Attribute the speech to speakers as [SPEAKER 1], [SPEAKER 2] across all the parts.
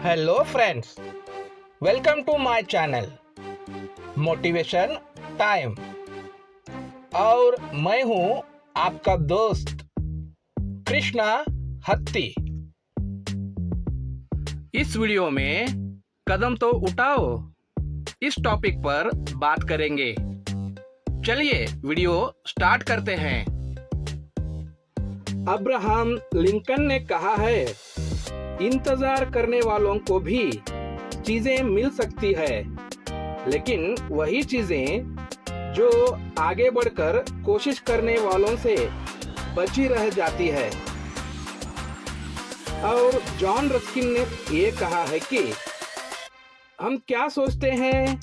[SPEAKER 1] Hello friends, welcome to my channel motivation time. और मैं हूं आपका दोस्त कृष्णा हत्ती। इस वीडियो में कदम तो उठाओ इस टॉपिक पर बात करेंगे। चलिए वीडियो स्टार्ट करते हैं। अब्राहम लिंकन ने कहा है, इंतजार करने वालों को भी चीजें मिल सकती है, लेकिन वही चीजें जो आगे बढ़कर कोशिश करने वालों से बची रह जाती है। और जॉन रस्किन ने ये कहा है कि हम क्या सोचते हैं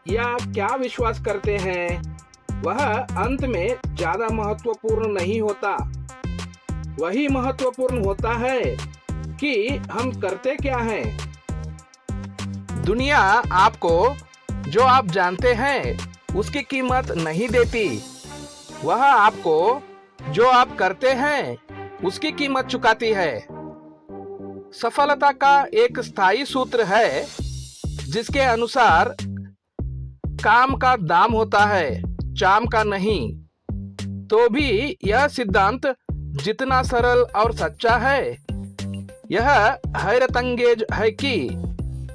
[SPEAKER 1] या क्या विश्वास करते हैं वह अंत में ज्यादा महत्वपूर्ण नहीं होता। वही महत्वपूर्ण होता है कि हम करते क्या हैं। दुनिया आपको जो आप जानते हैं उसकी कीमत नहीं देती, वह आपको जो आप करते हैं उसकी कीमत चुकाती है। सफलता का एक स्थायी सूत्र है जिसके अनुसार काम का दाम होता है, चाम का नहीं। तो भी यह सिद्धांत जितना सरल और सच्चा है, यह हैरतअंगेज है कि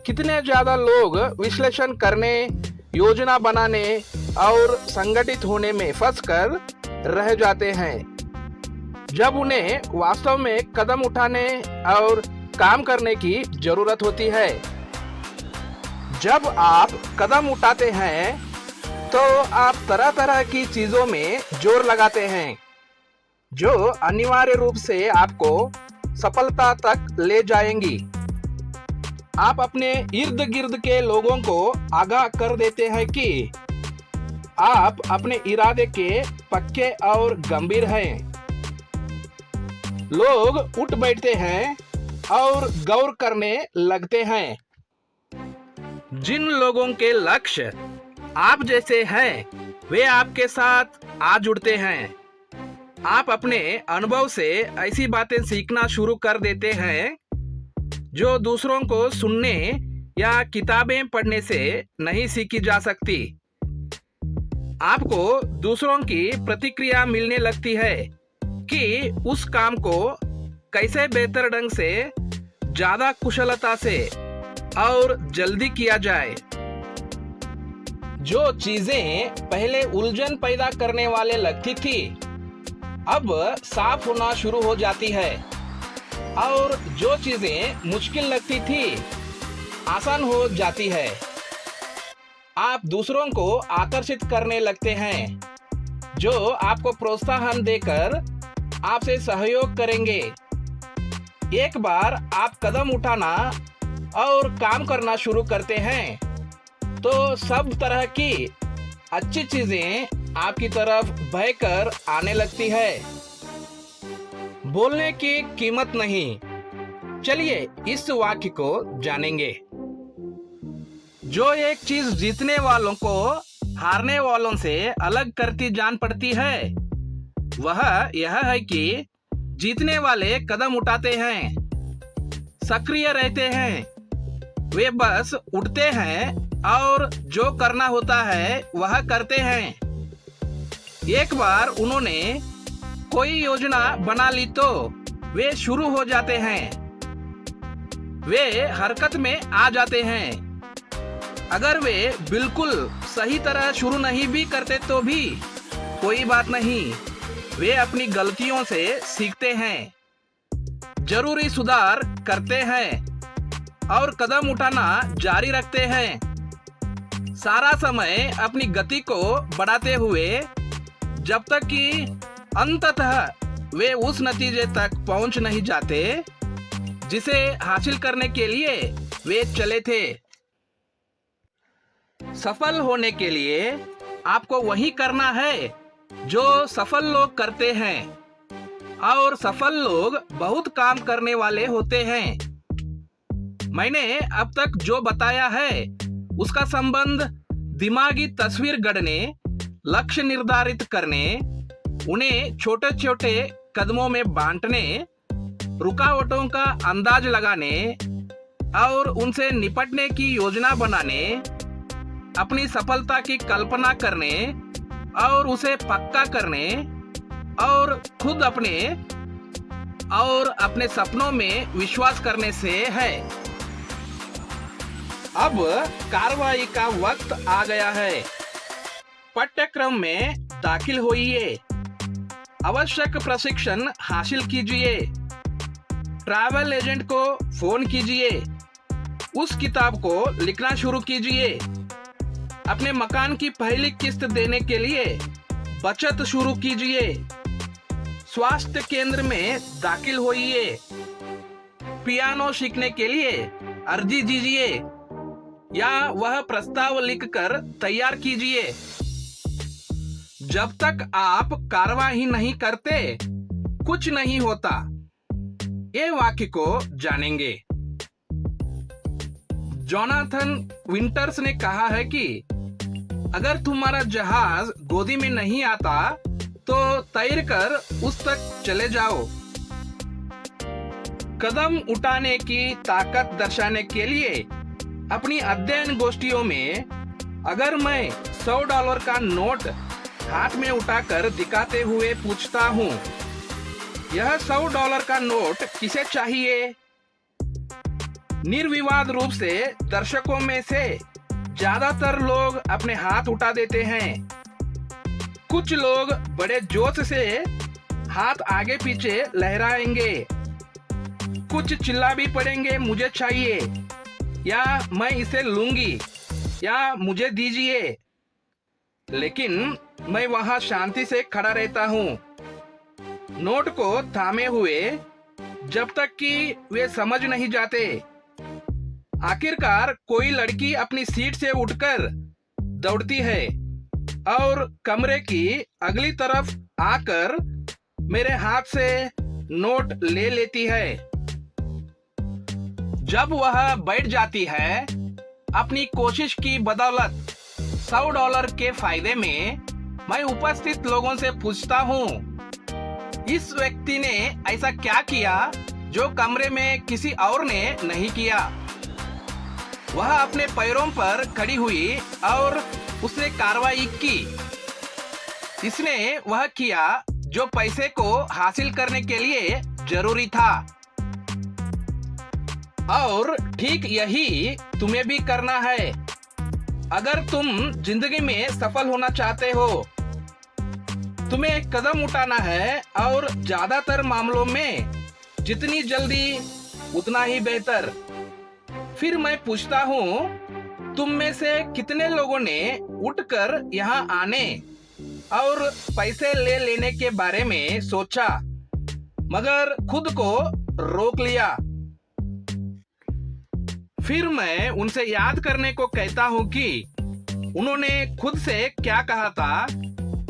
[SPEAKER 1] कितने ज्यादा लोग विश्लेषण करने, योजना बनाने और संगठित होने में फंसकर रह जाते हैं, जब उन्हें वास्तव में कदम उठाने और काम करने की जरूरत होती है। जब आप कदम उठाते हैं तो आप तरह तरह की चीजों में जोर लगाते हैं जो अनिवार्य रूप से आपको सफलता तक ले जाएंगी। आप अपने इर्द गिर्द के लोगों को आगाह कर देते हैं कि आप अपने इरादे के पक्के और गंभीर हैं। लोग उठ बैठते हैं और गौर करने लगते हैं। जिन लोगों के लक्ष्य आप जैसे हैं वे आपके साथ आ जुड़ते हैं। आप अपने अनुभव से ऐसी बातें सीखना शुरू कर देते हैं जो दूसरों को सुनने या किताबें पढ़ने से नहीं सीखी जा सकती। आपको दूसरों की प्रतिक्रिया मिलने लगती है कि उस काम को कैसे बेहतर ढंग से, ज्यादा कुशलता से और जल्दी किया जाए। जो चीजें पहले उलझन पैदा करने वाले लगती थी अब साफ होना शुरू हो जाती है, और जो चीजें मुश्किल लगती थी आसान हो जाती है। आप दूसरों को आकर्षित करने लगते हैं जो आपको प्रोत्साहन देकर आपसे सहयोग करेंगे। एक बार आप कदम उठाना और काम करना शुरू करते हैं तो सब तरह की अच्छी चीजें आपकी तरफ बहकर आने लगती है। बोलने की कीमत नहीं। चलिए इस वाक्य को जानेंगे। जो एक चीज जीतने वालों को हारने वालों से अलग करती जान पड़ती है वह यह है कि जीतने वाले कदम उठाते हैं, सक्रिय रहते हैं। वे बस उठते हैं और जो करना होता है वह करते हैं। एक बार उन्होंने कोई योजना बना ली तो वे शुरू हो जाते हैं, वे हरकत में आ जाते हैं। अगर वे बिल्कुल सही तरह शुरू नहीं भी करते तो भी कोई बात नहीं, वे अपनी गलतियों से सीखते हैं, जरूरी सुधार करते हैं और कदम उठाना जारी रखते हैं। सारा समय अपनी गति को बढ़ाते हुए जब तक कि अंततः वे उस नतीजे तक पहुंच नहीं जाते जिसे हासिल करने के लिए वे चले थे। सफल होने के लिए आपको वही करना है जो सफल लोग करते हैं, और सफल लोग बहुत काम करने वाले होते हैं। मैंने अब तक जो बताया है उसका संबंध दिमागी तस्वीर गढ़ने, लक्ष्य निर्धारित करने, उन्हें छोटे छोटे कदमों में बांटने, रुकावटों का अंदाज लगाने और उनसे निपटने की योजना बनाने, अपनी सफलता की कल्पना करने और उसे पक्का करने और खुद अपने सपनों में विश्वास करने से है। अब कार्रवाई का वक्त आ गया है। पाठ्यक्रम में दाखिल होइए, आवश्यक प्रशिक्षण हासिल कीजिए, ट्रैवल एजेंट को फोन कीजिए, उस किताब को लिखना शुरू कीजिए, अपने मकान की पहली किस्त देने के लिए बचत शुरू कीजिए, स्वास्थ्य केंद्र में दाखिल होइए, पियानो सीखने के लिए अर्जी दीजिए या वह प्रस्ताव लिखकर तैयार कीजिए। जब तक आप कार्रवाई नहीं करते कुछ नहीं होता। ये वाक्य को जानेंगे। जोनाथन विंटर्स ने कहा है कि अगर तुम्हारा जहाज गोदी में नहीं आता तो तैर कर उस तक चले जाओ। कदम उठाने की ताकत दर्शाने के लिए अपनी अध्ययन गोष्ठियों में अगर मैं $100 का नोट हाथ में उठाकर दिखाते हुए पूछता हूँ, यह $100 का नोट किसे चाहिए? निर्विवाद रूप से दर्शकों में से ज्यादातर लोग अपने हाथ उठा देते हैं। कुछ लोग बड़े जोश से हाथ आगे पीछे लहराएंगे, कुछ चिल्ला भी पड़ेंगे, मुझे चाहिए या मैं इसे लूंगी या मुझे दीजिए। लेकिन मैं वहां शांति से खड़ा रहता हूँ, नोट को थामे हुए जब तक कि वे समझ नहीं जाते। आखिरकार कोई लड़की अपनी सीट से उठकर दौड़ती है और कमरे की अगली तरफ आकर मेरे हाथ से नोट ले लेती है। जब वह बैठ जाती है, अपनी कोशिश की बदौलत $100 के फायदे में मैं उपस्थित लोगों से पूछता हूँ, इस व्यक्ति ने ऐसा क्या किया जो कमरे में किसी और ने नहीं किया? वह अपने पैरों पर खड़ी हुई और उसने कार्रवाई की। इसने वह किया जो पैसे को हासिल करने के लिए जरूरी था। और ठीक यही तुम्हें भी करना है। अगर तुम जिंदगी में सफल होना चाहते हो, तुम्हें एक कदम उठाना है और ज्यादातर मामलों में जितनी जल्दी उतना ही बेहतर। फिर मैं पूछता हूँ, तुम में से कितने लोगों ने उठकर यहाँ आने और पैसे ले लेने के बारे में सोचा मगर खुद को रोक लिया? फिर मैं उनसे याद करने को कहता हूँ कि उन्होंने खुद से क्या कहा था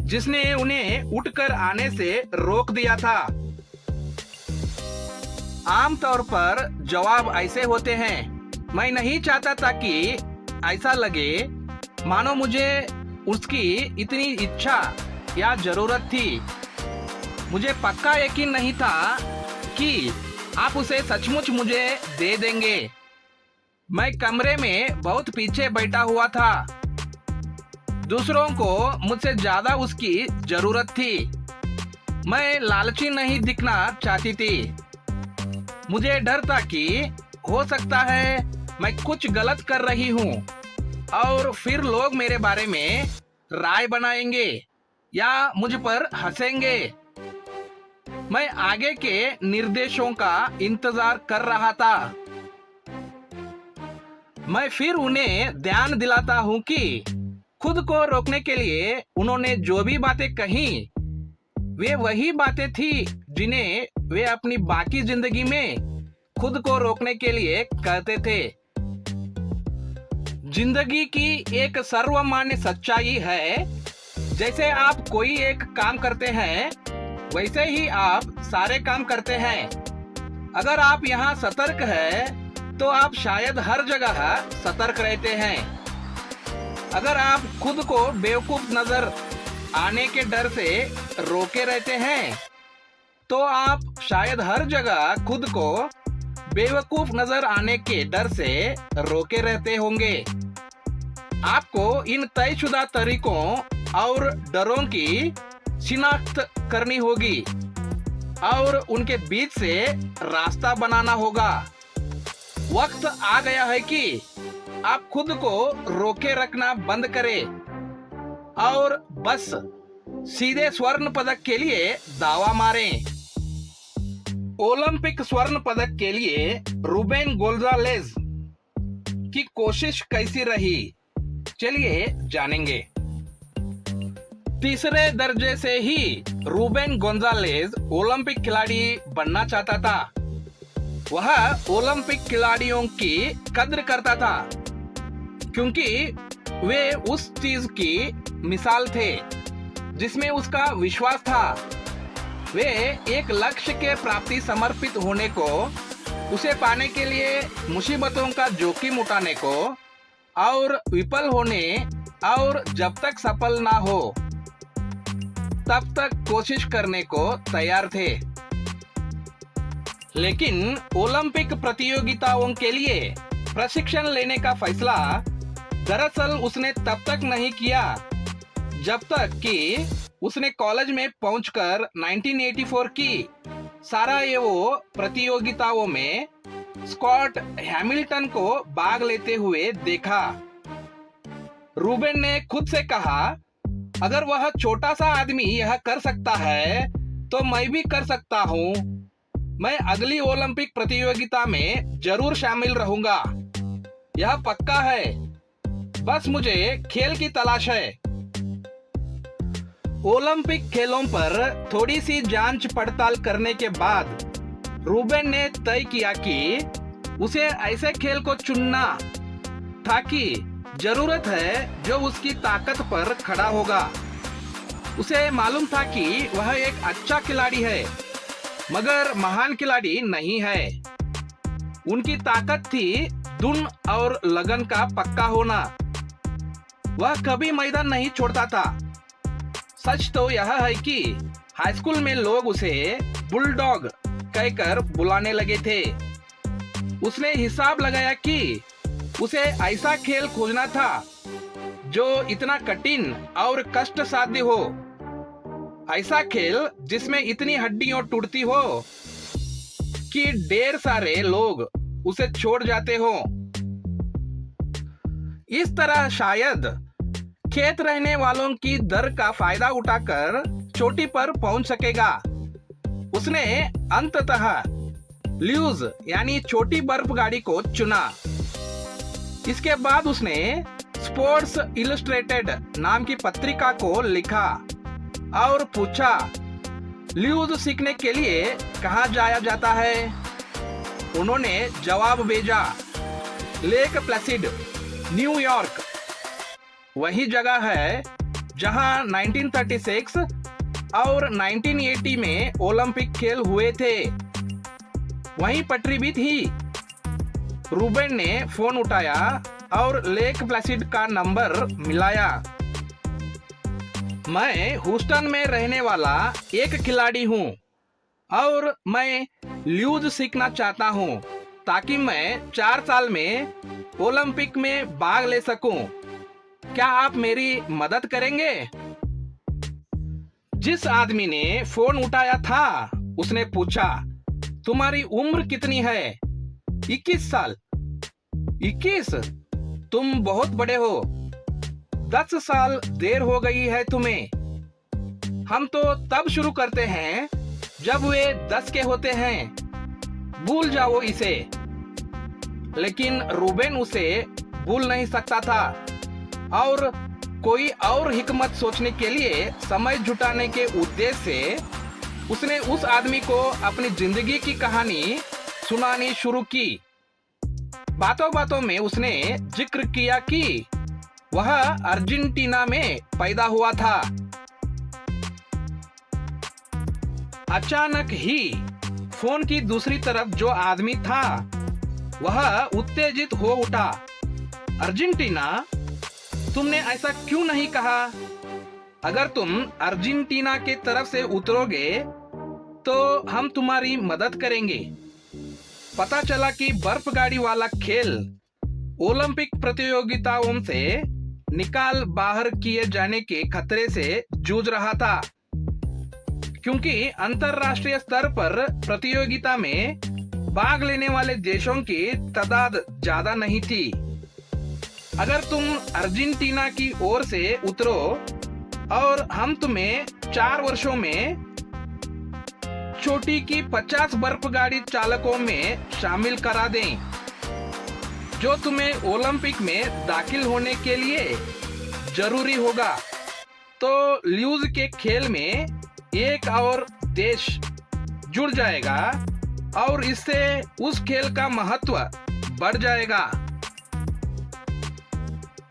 [SPEAKER 1] जिसने उन्हें उठकर आने से रोक दिया था। आमतौर पर जवाब ऐसे होते हैं, मैं नहीं चाहता था कि ऐसा लगे मानो मुझे उसकी इतनी इच्छा या जरूरत थी। मुझे पक्का यकीन नहीं था कि आप उसे सचमुच मुझे दे देंगे। मैं कमरे में बहुत पीछे बैठा हुआ था। दूसरों को मुझसे ज्यादा उसकी जरूरत थी। मैं लालची नहीं दिखना चाहती थी। मुझे डर था कि हो सकता है मैं कुछ गलत कर रही हूँ और फिर लोग मेरे बारे में राय बनाएंगे या मुझ पर हंसेंगे। मैं आगे के निर्देशों का इंतजार कर रहा था। मैं फिर उन्हें ध्यान दिलाता हूँ कि खुद को रोकने के लिए उन्होंने जो भी बातें कही वे वही बातें थी जिन्हें वे अपनी बाकी जिंदगी में खुद को रोकने के लिए कहते थे। जिंदगी की एक सर्वमान्य सच्चाई है, जैसे आप कोई एक काम करते हैं वैसे ही आप सारे काम करते हैं। अगर आप यहाँ सतर्क हैं तो आप शायद हर जगह सतर्क रहते हैं। अगर आप खुद को बेवकूफ नजर आने के डर से रोके रहते हैं तो आप शायद हर जगह खुद को बेवकूफ नजर आने के डर से रोके रहते होंगे। आपको इन तयशुदा तरीकों और डरों की शिनाख्त करनी होगी और उनके बीच से रास्ता बनाना होगा। वक्त आ गया है कि आप खुद को रोके रखना बंद करें और बस सीधे स्वर्ण पदक के लिए दावा मारें। ओलंपिक स्वर्ण पदक के लिए रूबेन गोंजालेज की कोशिश कैसी रही, चलिए जानेंगे। तीसरे दर्जे से ही रूबेन गोंजालेज ओलंपिक खिलाड़ी बनना चाहता था। वह ओलंपिक खिलाड़ियों की कद्र करता था क्योंकि वे उस चीज की मिसाल थे जिसमें उसका विश्वास था। वे एक लक्ष्य के प्राप्ति समर्पित होने को, उसे पाने के लिए मुसीबतों का जोखिम उठाने को और विफल होने और जब तक सफल ना हो तब तक कोशिश करने को तैयार थे। लेकिन ओलंपिक प्रतियोगिताओं के लिए प्रशिक्षण लेने का फैसला दरअसल उसने तब तक नहीं किया जब तक कि उसने कॉलेज में पहुंचकर 1984 की सारायेवो प्रतियोगिताओं में स्कॉट हैमिल्टन को भाग लेते हुए देखा। रूबेन ने खुद से कहा, अगर वह छोटा सा आदमी यह कर सकता है तो मैं भी कर सकता हूँ। मैं अगली ओलंपिक प्रतियोगिता में जरूर शामिल रहूंगा, यह पक्का है। बस मुझे खेल की तलाश है। ओलंपिक खेलों पर थोड़ी सी जांच पड़ताल करने के बाद रूबेन ने तय किया कि उसे ऐसे खेल को चुनना था कि जरूरत है जो उसकी ताकत पर खड़ा होगा। उसे मालूम था कि वह एक अच्छा खिलाड़ी है मगर महान खिलाड़ी नहीं है। उनकी ताकत थी धुन और लगन का पक्का होना। वह कभी मैदान नहीं छोड़ता था। सच तो यह है कि हाई स्कूल में लोग उसे बुलडॉग कहकर बुलाने लगे थे। उसने हिसाब लगाया कि उसे ऐसा खेल खोजना था जो इतना कठिन और कष्ट साध्य हो, ऐसा खेल जिसमें इतनी हड्डियां टूटती हो कि ढेर सारे लोग उसे छोड़ जाते हो। इस तरह शायद खेत रहने वालों की दर का फायदा उठाकर चोटी पर पहुंच सकेगा। उसने अंततः ल्यूज यानी छोटी बर्फ गाड़ी को चुना। इसके बाद उसने स्पोर्ट्स इलस्ट्रेटेड नाम की पत्रिका को लिखा और पूछा, ल्यूज सीखने के लिए कहाँ जाया जाता है? उन्होंने जवाब भेजा, लेक प्लेसिड, न्यूयॉर्क। वही जगह है जहां 1936 और 1980 में ओलंपिक खेल हुए थे। वहीं पटरी भी थी। रूबेन ने फोन उठाया और लेक प्लेसिड का नंबर मिलाया। मैं ह्यूस्टन में रहने वाला एक खिलाड़ी हूँ और मैं ल्यूज सीखना चाहता हूँ ताकि मैं 4 साल में ओलंपिक में भाग ले सकूं। क्या आप मेरी मदद करेंगे? जिस आदमी ने फोन उठाया था उसने पूछा, तुम्हारी उम्र कितनी है? 21 साल। 21? तुम बहुत बड़े हो। 10 साल देर हो गई है तुम्हें। हम तो तब शुरू करते हैं जब वे 10 के होते हैं। भूल जाओ इसे। लेकिन रूबेन उसे भूल नहीं सकता था और कोई और हिकमत सोचने के लिए समय जुटाने के उद्देश्य से उसने उस आदमी को अपनी जिंदगी की कहानी सुनानी शुरू की। बातों बातों में उसने जिक्र किया कि वह अर्जेंटीना में पैदा हुआ था। अचानक ही फोन की दूसरी तरफ जो आदमी था वह उत्तेजित हो उठा। अर्जेंटीना? तुमने ऐसा क्यों नहीं कहा? अगर तुम अर्जेंटीना के तरफ से उतरोगे तो हम तुम्हारी मदद करेंगे। पता चला कि बर्फ गाड़ी वाला खेल ओलंपिक प्रतियोगिताओं से निकाल बाहर किए जाने के खतरे से जूझ रहा था, क्योंकि अंतरराष्ट्रीय स्तर पर प्रतियोगिता में भाग लेने वाले देशों की तादाद ज्यादा नहीं थी। अगर तुम अर्जेंटीना की ओर से उतरो और हम तुम्हें 4 वर्षों में चोटी की 50 बर्फ गाड़ी चालकों में शामिल करा दें, जो तुम्हें ओलंपिक में दाखिल होने के लिए जरूरी होगा, तो ल्यूज के खेल में एक और देश जुड़ जाएगा और इससे उस खेल का महत्व बढ़ जाएगा।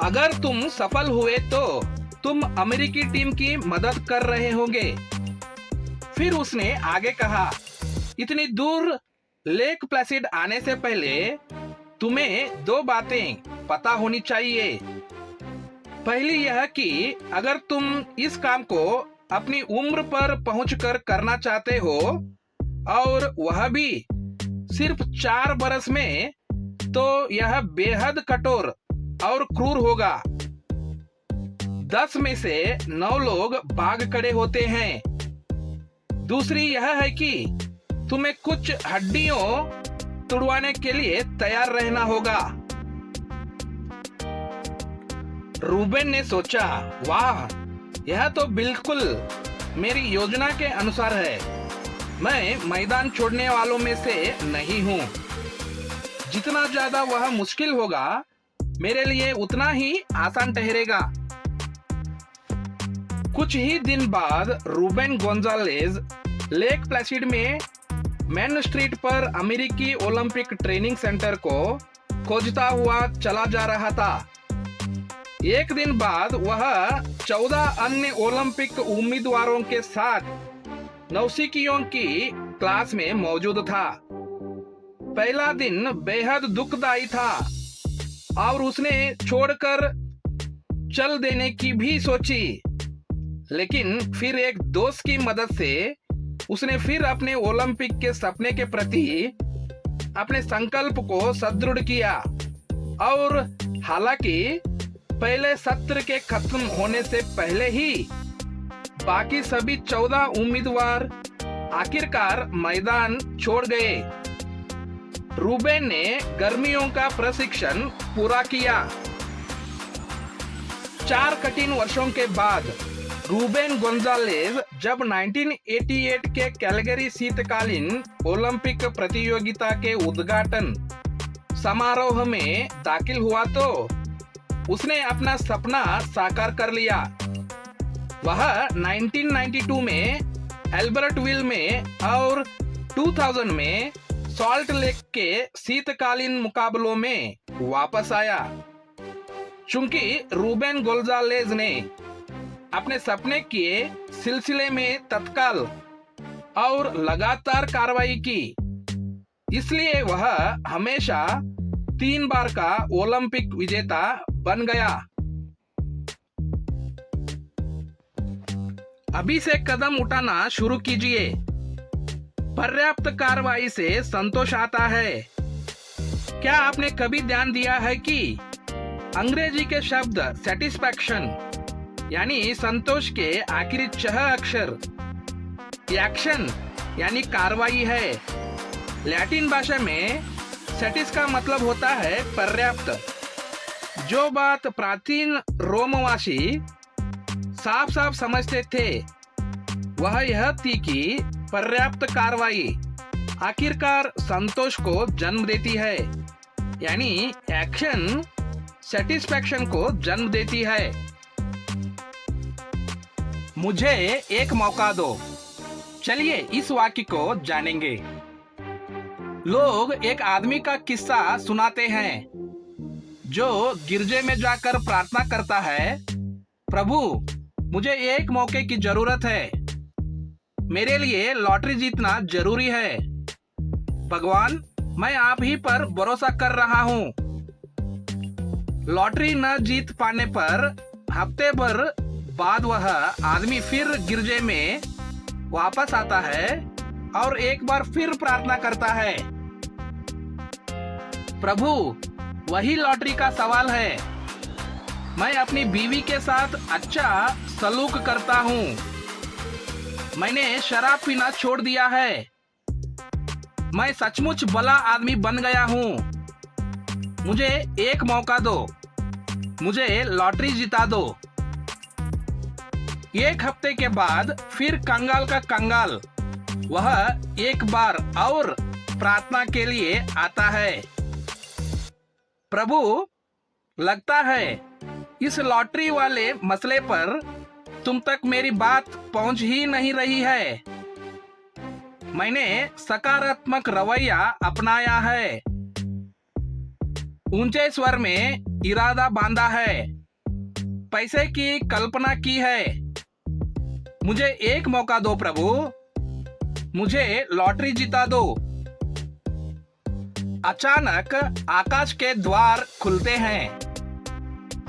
[SPEAKER 1] अगर तुम सफल हुए तो तुम अमेरिकी टीम की मदद कर रहे होंगे। फिर उसने आगे कहा, इतनी दूर लेक प्लेसिड आने से पहले तुम्हें 2 बातें पता होनी चाहिए। पहली यह कि अगर तुम इस काम को अपनी उम्र पर पहुंचकर करना चाहते हो, और वह भी सिर्फ 4 बरस में, तो यह बेहद कठोर और क्रूर होगा। 10 में से 9 लोग भाग खड़े होते हैं। दूसरी यह है कि तुम्हें कुछ हड्डियों तुड़वाने के लिए तैयार रहना होगा। रूबेन ने सोचा, वाह, यह तो बिल्कुल मेरी योजना के अनुसार है। मैं मैदान छोड़ने वालों में से नहीं हूँ। जितना ज्यादा वह मुश्किल होगा, मेरे लिए उतना ही आसान ठहरेगा। कुछ ही दिन बाद रूबेन गोंजालेज लेक प्लेसिड में मेन स्ट्रीट पर अमेरिकी ओलंपिक ट्रेनिंग सेंटर को खोजता हुआ चला जा रहा था। एक दिन बाद वह 14 अन्य ओलंपिक उम्मीदवारों के साथ नौसिखियों की क्लास में मौजूद था। पहला दिन बेहद दुखदाई था और उसने छोड़कर चल देने की भी सोची, लेकिन फिर एक दोस्त की मदद से उसने फिर अपने ओलंपिक के सपने के प्रति अपने संकल्प को सुदृढ़ किया। और हालांकि पहले सत्र के खत्म होने से पहले ही बाकी सभी 14 उम्मीदवार आखिरकार मैदान छोड़ गए। रूबेन ने गर्मियों का प्रशिक्षण पूरा किया। 4 कठिन वर्षों के बाद रूबेन गोंजालेज जब 1988 के कैलगरी शीतकालीन ओलंपिक प्रतियोगिता के उद्घाटन समारोह में दाखिल हुआ तो उसने अपना सपना साकार कर लिया। वह 1992 में एल्बर्टविल में और 2000 में सॉल्ट लेक के शीतकालीन मुकाबलों में वापस आया। चूंकि रूबेन गोंजालेज ने अपने सपने के सिलसिले में तत्काल और लगातार कार्रवाई की, इसलिए वह हमेशा 3 बार का ओलंपिक विजेता बन गया। अभी से कदम उठाना शुरू कीजिए। पर्याप्त कार्रवाई से संतोष आता है। क्या आपने कभी ध्यान दिया है कि अंग्रेजी के शब्द सेटिस्फैक्शन यानी संतोष के आखिरी 6 अक्षर एक्शन यानी कार्रवाई है। लैटिन भाषा में सेटिस का मतलब होता है पर्याप्त। जो बात प्राचीन रोमवासी साफ साफ समझते थे वह यह थी कि पर्याप्त कार्रवाई आखिरकार संतोष को जन्म देती है, यानी एक्शन सेटिस्फैक्शन को जन्म देती है। मुझे एक मौका दो। चलिए इस वाक्य को जानेंगे। लोग एक आदमी का किस्सा सुनाते हैं जो गिरजे में जाकर प्रार्थना करता है, प्रभु मुझे एक मौके की जरूरत है, मेरे लिए लॉटरी जीतना जरूरी है, भगवान मैं आप ही पर भरोसा कर रहा हूँ। लॉटरी न जीत पाने पर हफ्ते भर बाद वह आदमी फिर गिरजे में वापस आता है और एक बार फिर प्रार्थना करता है, प्रभु, वही लॉटरी का सवाल है। मैं अपनी बीवी के साथ अच्छा सलूक करता हूँ। मैंने शराब पीना छोड़ दिया है। मैं सचमुच भला आदमी बन गया हूँ। मुझे एक मौका दो। मुझे लॉटरी जिता दो। एक हफ्ते के बाद फिर कंगाल का कंगाल वह एक बार और प्रार्थना के लिए आता है। प्रभु, लगता है इस लॉटरी वाले मसले पर तुम तक मेरी बात पहुंच ही नहीं रही है। मैंने सकारात्मक रवैया अपनाया है। ऊंचे स्वर में इरादा बांधा है। पैसे की कल्पना की है। मुझे एक मौका दो प्रभु। मुझे लॉटरी जिता दो। अचानक आकाश के द्वार खुलते हैं।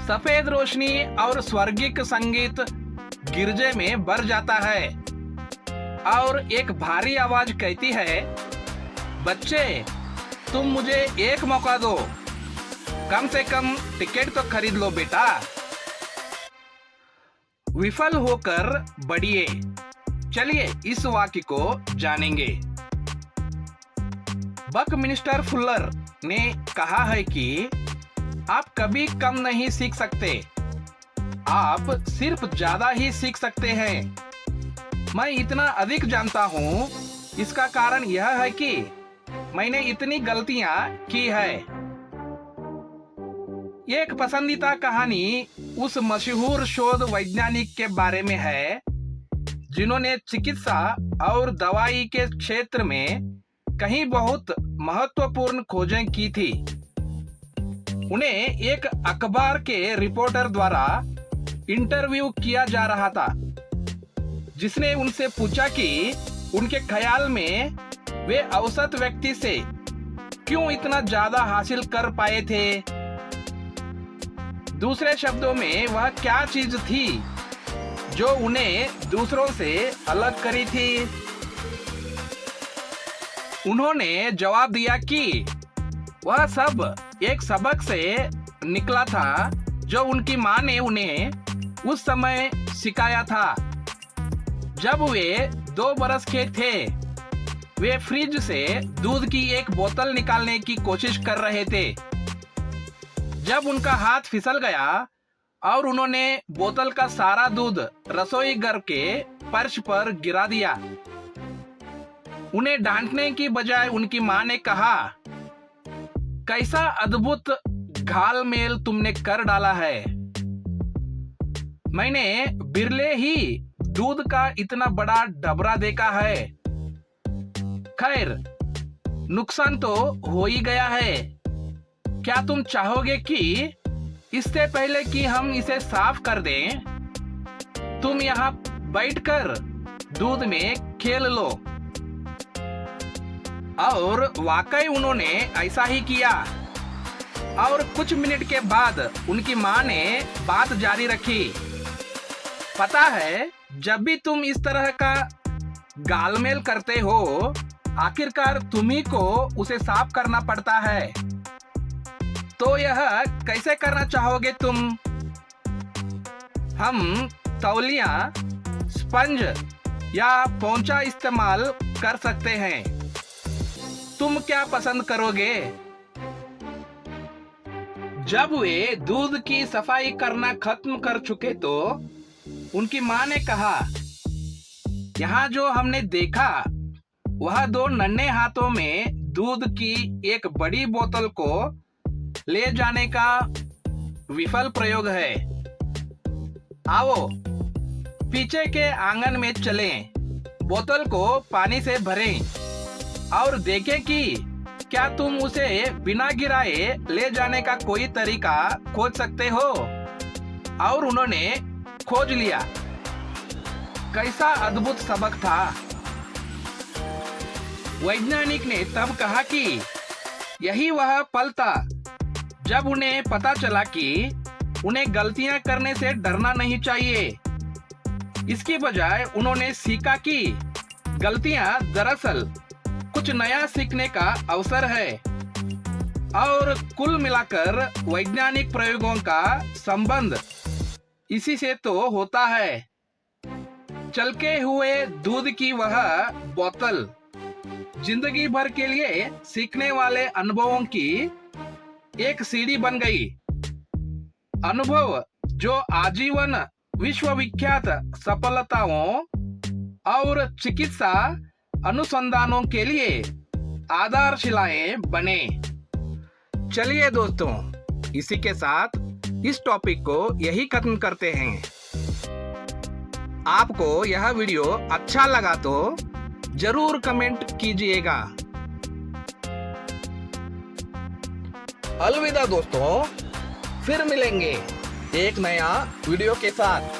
[SPEAKER 1] सफेद रोशनी और स्वर्गिक संगीत गिरजे में भर जाता है और एक भारी आवाज कहती है, बच्चे, तुम मुझे एक मौका दो। कम से कम टिकट तो खरीद लो बेटा। विफल होकर बढ़िए। चलिए इस वाक्य को जानेंगे। बकमिनिस्टर फुलर ने कहा है कि आप कभी कम नहीं सीख सकते, आप सिर्फ ज्यादा ही सीख सकते हैं। मैं इतना अधिक जानता हूँ, इसका कारण यह है कि मैंने इतनी गलतियां की है। एक पसंदीदा कहानी उस मशहूर शोध वैज्ञानिक के बारे में है जिन्होंने चिकित्सा और दवाई के क्षेत्र में कहीं बहुत महत्वपूर्ण खोजें की थी। उन्हें एक अखबार के रिपोर्टर द्वारा इंटरव्यू किया जा रहा था, जिसने उनसे पूछा कि उनके ख्याल में वे औसत व्यक्ति से क्यों इतना ज्यादा हासिल कर पाए थे। दूसरे शब्दों में, वह क्या चीज थी जो उन्हें दूसरों से अलग करी थी। उन्होंने जवाब दिया कि वह सब एक सबक से निकला था जो उनकी मां ने उन्हें उस समय सिखाया था। जब वे 2 बरस के थे, वे फ्रिज से दूध की एक बोतल निकालने की कोशिश कर रहे थे जब उनका हाथ फिसल गया और उन्होंने बोतल का सारा दूध रसोई घर के फर्श पर गिरा दिया। उन्हें डांटने की बजाय उनकी मां ने कहा, कैसा अद्भुत घालमेल तुमने कर डाला है। मैंने बिरले ही दूध का इतना बड़ा डबरा देखा है। खैर, नुकसान तो हो ही गया है। क्या तुम चाहोगे कि इससे पहले कि हम इसे साफ कर दें, तुम यहाँ बैठकर दूध में खेल लो। और वाकई उन्होंने ऐसा ही किया। और कुछ मिनट के बाद उनकी मां ने बात जारी रखी। पता है, जब भी तुम इस तरह का गालमेल करते हो, आखिरकार तुम्ही को उसे साफ करना पड़ता है। तो यह कैसे करना चाहोगे तुम? हम तौलिया, स्पंज या पोंचा इस्तेमाल कर सकते हैं। तुम क्या पसंद करोगे? जब वे दूध की सफाई करना खत्म कर चुके तो उनकी मां ने कहा, यहाँ जो हमने देखा वह 2 नन्हे हाथों में दूध की एक बड़ी बोतल को ले जाने का विफल प्रयोग है। आओ पीछे के आंगन में चलें, बोतल को पानी से भरें और देखें कि क्या तुम उसे बिना गिराए ले जाने का कोई तरीका खोज सकते हो। और उन्होंने खोज लिया। कैसा अद्भुत सबक था। वैज्ञानिक ने तब कहा कि यही वह पल था जब उन्हें पता चला कि उन्हें गलतियां करने से डरना नहीं चाहिए। इसकी बजाय उन्होंने सीखा कि गलतियां दरअसल कुछ नया सीखने का अवसर है। और कुल मिलाकर वैज्ञानिक प्रयोगों का संबंध इसी से तो होता है। चलके हुए दूध की वह बोतल जिंदगी भर के लिए सीखने वाले अनुभवों की एक सीढ़ी बन गई। अनुभव जो आजीवन विश्वविख्यात सफलताओं और चिकित्सा अनुसंधानों के लिए आधारशिलाएं बने। चलिए दोस्तों, इसी के साथ इस टॉपिक को यही खत्म करते हैं। आपको यह वीडियो अच्छा लगा तो जरूर कमेंट कीजिएगा। अलविदा दोस्तों, फिर मिलेंगे एक नया वीडियो के साथ।